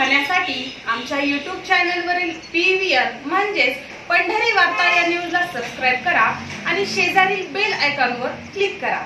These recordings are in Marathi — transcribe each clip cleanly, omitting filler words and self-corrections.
पाहण्यासाठी आमच्या YouTube चॅनलवरील PVR म्हणजेच पंढरी वार्ता या न्यूजला सबस्क्राइब करा आणि शेजारील बेल आयकॉनवर क्लिक करा।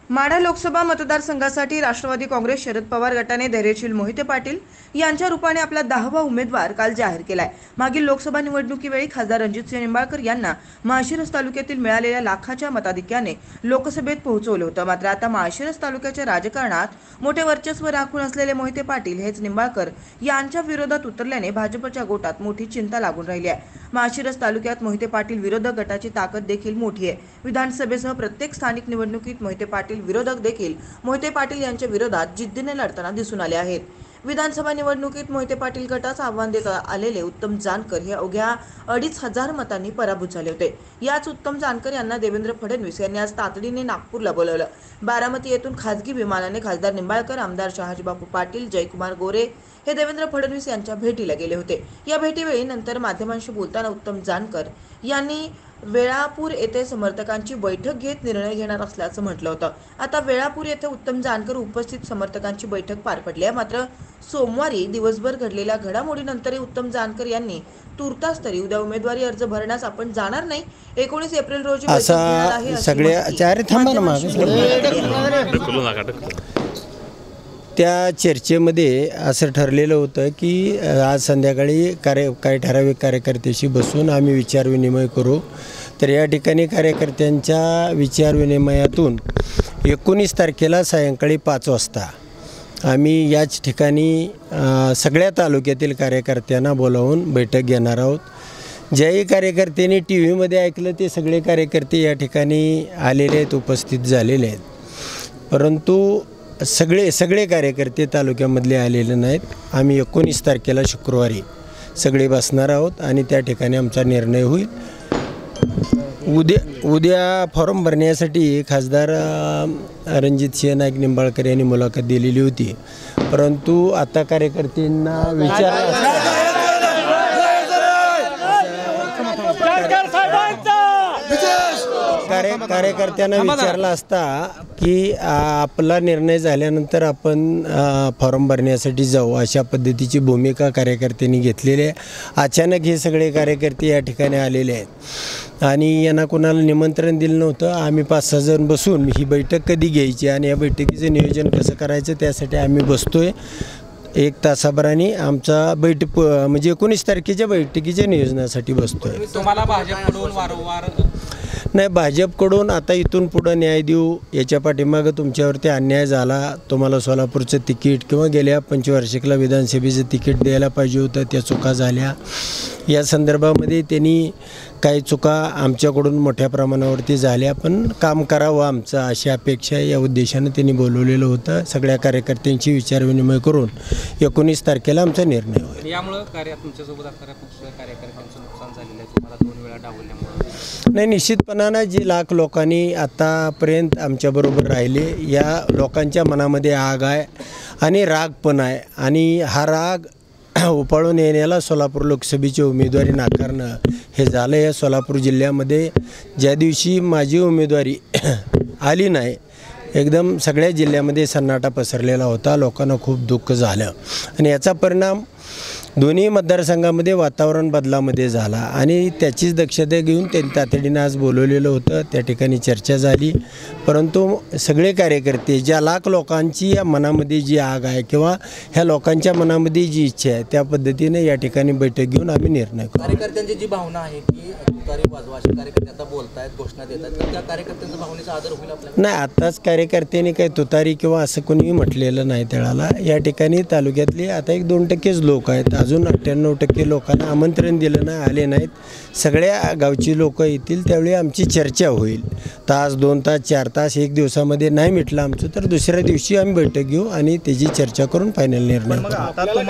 माढा लोकसभा मतदारसंघासाठी राष्ट्रवादी काँग्रेस शरद पवार गटाने धैर्यशील मोहिते पाटील यांच्या रूपाने आपला 10वा उमेदवार काल जाहीर केलाय। मागील लोकसभा निवडणुकीवेळी खासदार रणजितसिंह निंबाळकर यांना माळशिरस तालुक्यातील मिळालेल्या लाखाच्या मताधिक्याने लोकसभेत पोहोचवलं होतं। मात्र आता माळशिरस तालुक्याच्या राजकारणात मोठे वर्चस्व राखून असलेले मोहिते पाटील हेच निंबाळकर यांच्या विरोधात उतरल्याने भाजपच्या गोटात मोठी चिंता लागून राहिली आहे। माळशिरस तालुक्यात मोहिते पाटील विरोधक गटाची ताकद देखील मोठी आहे। विधानसभेसह प्रत्येक स्थानिक निवडणुकीत मोहिते पाटील विरोधक देखील मोहिते पाटील यांच्या विरोधात जिद्दीने लढताना दिसून आले आहेत। विधानसभा निवडणुकीत मोहिते पाटील गटाचं आव्हान देत आलेले उत्तम जानकर हे अवघ्या 2,500 मतांनी पराभूत झाले होते। याच उत्तम जानकर यांना देवेंद्र फडणवीस यांनी आज तातडीने नागपूरला बोलावलं। बारामती येथून खासगी विमानाने खासदार निंबाळकर, आमदार शहाजीबापू पाटील, जयकुमार गोरे हे देवेंद्र फडणवीस यांच्या भेटीला गेले होते। या भेटीवेळी नंतर माध्यमांशी बोलताना उत्तम जानकर यांनी वेळापूर येथे समर्थकांची बैठक घेत निर्णय घेणार असल्याचं म्हटलं होतं। आता वेळापूर येथे उत्तम जानकर उपस्थित समर्थकांची बैठक पार पडली आहे। मात्र सोमवारी दिवसभर घडलेल्या घडामोडीनंतरही उत्तम जानकर यांनी तुर्तास तरी उद्या उमेदवारी अर्ज भरण्यास आपण जाणार नाही, 19 एप्रिल रोजी त्या चर्चेमध्ये असं ठरलेलं होतं की आज संध्याकाळी काही ठराविक कार्यकर्त्याशी बसून आम्ही विचारविनिमय करू। तर या ठिकाणी कार्यकर्त्यांच्या विचारविनिमयातून 19 तारखेला सायंकाळी 5 वाजता आम्ही याच ठिकाणी सगळ्या तालुक्यातील कार्यकर्त्यांना बोलावून बैठक घेणार आहोत। ज्याही कार्यकर्त्यांनी TV मध्ये ऐकलं ते सगळे कार्यकर्ते या ठिकाणी आलेले आहेत, उपस्थित झालेले आहेत। परंतु सगळे कार्यकर्ते तालुक्यामधले आलेले नाहीत। आम्ही 19 तारखेला शुक्रवारी सगळे बसणार आहोत आणि त्या ठिकाणी आमचा निर्णय होईल। उद्या फॉर्म भरण्यासाठी खासदार रणजितसिंह नाईक निंबाळकर यांनी मुलाखत दिलेली होती, परंतु आता कार्यकर्त्यांना कार्यकर्त्यांना विचारला असता की आपला निर्णय झाल्यानंतर आपण फॉर्म भरण्यासाठी जाऊ, अशा पद्धतीची भूमिका कार्यकर्त्यांनी घेतलेली आहे। अचानक हे सगळे कार्यकर्ते या ठिकाणी आलेले आहेत आणि यांना कोणाला निमंत्रण दिलं नव्हतं। आम्ही 5-6 जण बसून ही बैठक कधी घ्यायची आणि या बैठकीचं नियोजन कसं करायचं त्यासाठी आम्ही बसतोय। 1 तासाभराने आमचा बैठक म्हणजे 19 तारखेच्या बैठकीच्या नियोजनासाठी बसतोय। तुम्हाला भाजपकडून वारंवार नाही, भाजपकडून आता इथून पुढं न्याय देऊ, याच्या पाठीमागं तुमच्यावरती अन्याय झाला, तुम्हाला सोलापूरचं तिकीट किंवा गेल्या पंचवार्षिकला विधानसभेचं तिकीट द्यायला पाहिजे होतं, त्या चुका झाल्या। या संदर्भामध्ये त्यांनी काही चुका आमच्याकडून मोठ्या प्रमाणावरती झाल्या, पण काम करावं आमचं अशी अपेक्षा या उद्देशानं त्यांनी बोलवलेलं होतं। सगळ्या कार्यकर्त्यांची विचारविनिमय करून 19 तारखेला आमचा निर्णय होईल। यामुळं तुमच्यासोबत असणाऱ्या कार्यकर्त्यांचं नुकसान झालेलं आहे, तुम्हाला 2 वेळा डावलल्यामुळे? नाही, निश्चितपणानं जी लाख लोकांनी आतापर्यंत आमच्याबरोबर राहिले, या लोकांच्या मनामध्ये आग आहे आणि राग पण आहे आणि हा राग उपाळून येण्याला सोलापूर लोकसभेची उमेदवारी नाकारणं हे झालं। या सोलापूर जिल्ह्यामध्ये ज्या दिवशी माझी उमेदवारी आली नाही, एकदम सगळ्या जिल्ह्यामध्ये सन्नाटा पसरलेला होता, लोकांना खूप दुःख झालं आणि याचा परिणाम दोन्ही मतदारसंघामध्ये वातावरण बदलामध्ये झाला आणि त्याचीच दक्षता घेऊन त्यांनी तातडीनं आज बोलवलेलं होतं। त्या ठिकाणी चर्चा झाली, परंतु सगळे कार्यकर्ते ज्या लाख लोकांची या मनामध्ये जी आग आहे किंवा ह्या लोकांच्या मनामध्ये जी इच्छा आहे त्या पद्धतीने या ठिकाणी बैठक घेऊन आम्ही निर्णय करू। कार्यकर्त्यांची जी भावना आहे की तुतारी वाजवा असे कार्यकर्ते आता बोलतायत, घोषणा देत आहेत, तर त्या कार्यकर्त्यांच्या भावनेचा आदर होईल आपल्याला? नाही, आताच कार्यकर्त्यांनी काही तुतारी किंवा असं कोणीही म्हटलेलं नाही त्याला। या ठिकाणी तालुक्यातले आता 1-2%च लोक आहेत, अजून 98% लोकांना आमंत्रण दिलं नाही, आले नाहीत। सगळ्या गावची लोक येतील, त्यावेळी आमची चर्चा होईल। तास 2 तास 4 तास 1 दिवसामध्ये नाही मिटलं आमचं तर दुसऱ्या दिवशी आम्ही बैठक घेऊ आणि त्याची चर्चा करून फायनल निर्णय करू।